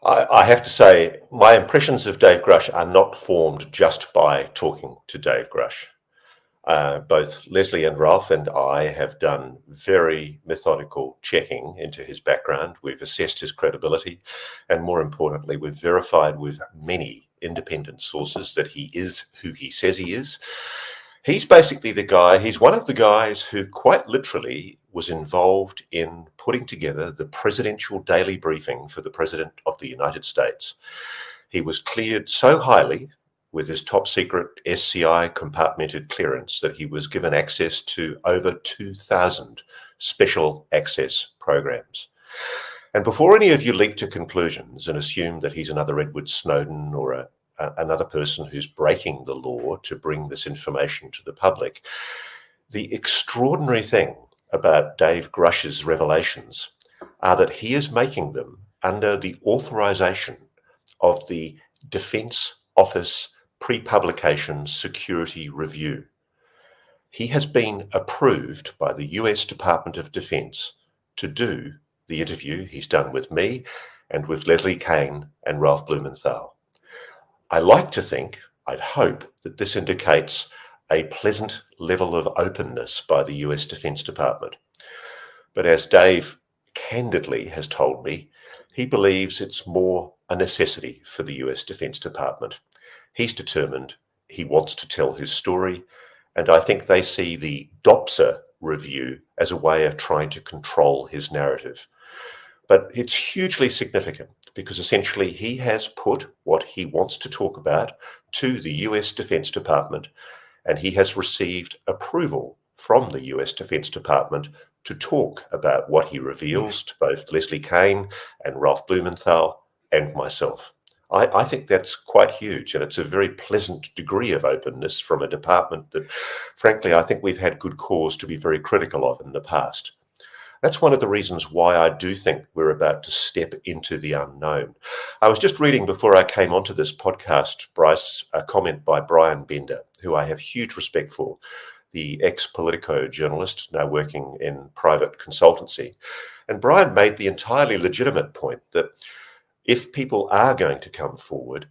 I have to say, my impressions of Dave Grusch are not formed just by talking to Dave Grusch. Both Leslie and Ralph and I have done very methodical checking into his background. We've assessed his credibility, and more importantly, we've verified with many independent sources that he is who he says he is. He's basically he's one of the guys who quite literally was involved in putting together the presidential daily briefing for the President of the United States. He was cleared so highly with his top secret SCI compartmented clearance that he was given access to over 2,000 special access programs. And before any of you leap to conclusions and assume that he's another Edward Snowden or another person who's breaking the law to bring this information to the public, the extraordinary thing about Dave Grusch's revelations are that he is making them under the authorization of the Defense Office Pre-Publication Security Review. He has been approved by the US Department of Defense to do the interview he's done with me and with Leslie Kane and Ralph Blumenthal. I like to think, I'd hope, that this indicates a pleasant level of openness by the US Defense Department. But as Dave candidly has told me, he believes it's more a necessity for the US Defense Department. He's determined he wants to tell his story, and I think they see the DOPSA review as a way of trying to control his narrative. But it's hugely significant because essentially he has put what he wants to talk about to the US Defense Department, and he has received approval from the US Defense Department to talk about what he reveals to both Leslie Kane and Ralph Blumenthal and myself. I think that's quite huge, and it's a very pleasant degree of openness from a department that, frankly, I think we've had good cause to be very critical of in the past. That's one of the reasons why I do think we're about to step into the unknown. I was just reading before I came onto this podcast, Bryce, a comment by Brian Bender, who I have huge respect for, the ex-Politico journalist now working in private consultancy. And Brian made the entirely legitimate point that if people are going to come forward,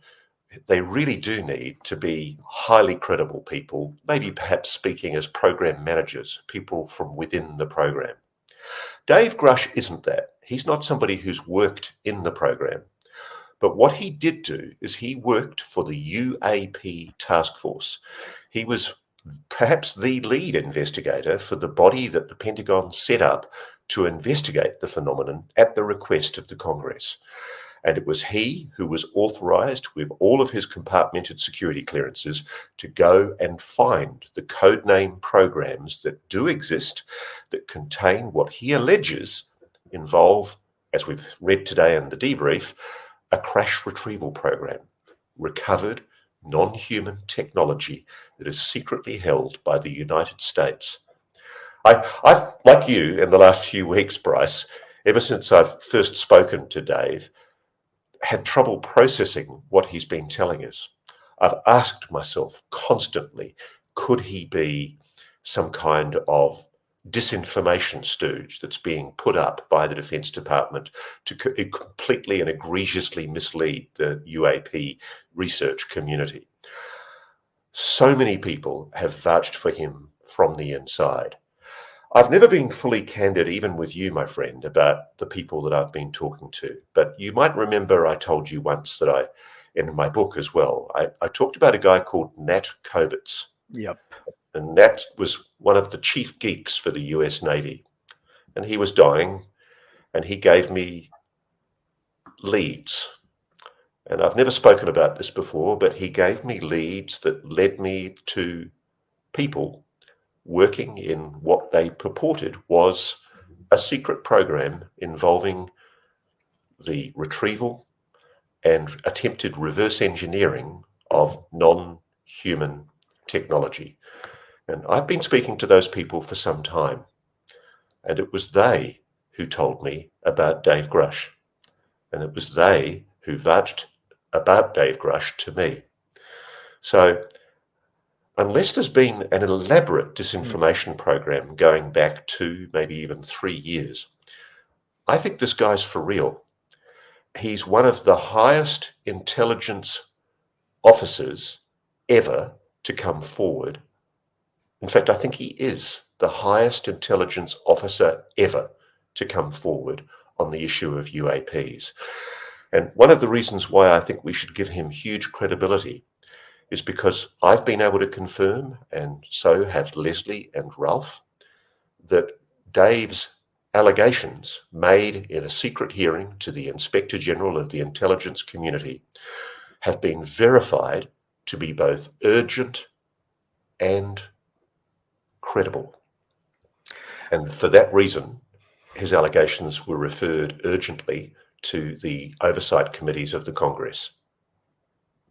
they really do need to be highly credible people, maybe perhaps speaking as program managers, people from within the program. Dave Grusch isn't that. He's not somebody who's worked in the program. But what he did do is he worked for the UAP task force. He was perhaps the lead investigator for the body that the Pentagon set up to investigate the phenomenon at the request of the Congress. And it was he who was authorized with all of his compartmented security clearances to go and find the codename programs that do exist, that contain what he alleges involve, as we've read today in the debrief, a crash retrieval program, recovered non-human technology that is secretly held by the United States. I've, like you in the last few weeks, Bryce, ever since I've first spoken to Dave, had trouble processing what he's been telling us. I've asked myself constantly, could he be some kind of disinformation stooge that's being put up by the Defense Department to completely and egregiously mislead the UAP research community? So many people have vouched for him from the inside. I've never been fully candid, even with you, my friend, about the people that I've been talking to. But you might remember I told you once that in my book as well, I talked about a guy called Nat Kobitz. Yep. And Nat was one of the chief geeks for the US Navy. And he was dying, and he gave me leads. And I've never spoken about this before, but he gave me leads that led me to people working in what they purported was a secret program involving the retrieval and attempted reverse engineering of non-human technology. And I've been speaking to those people for some time, and it was they who told me about Dave Grusch, and it was they who vouched about Dave Grusch to me. So unless there's been an elaborate disinformation program going back to maybe even 3 years, I think this guy's for real. He's one of the highest intelligence officers ever to come forward. In fact, I think he is the highest intelligence officer ever to come forward on the issue of UAPs. And one of the reasons why I think we should give him huge credibility is because I've been able to confirm, and so have Leslie and Ralph, that Dave's allegations made in a secret hearing to the Inspector General of the intelligence community have been verified to be both urgent and credible. And for that reason, his allegations were referred urgently to the oversight committees of the Congress.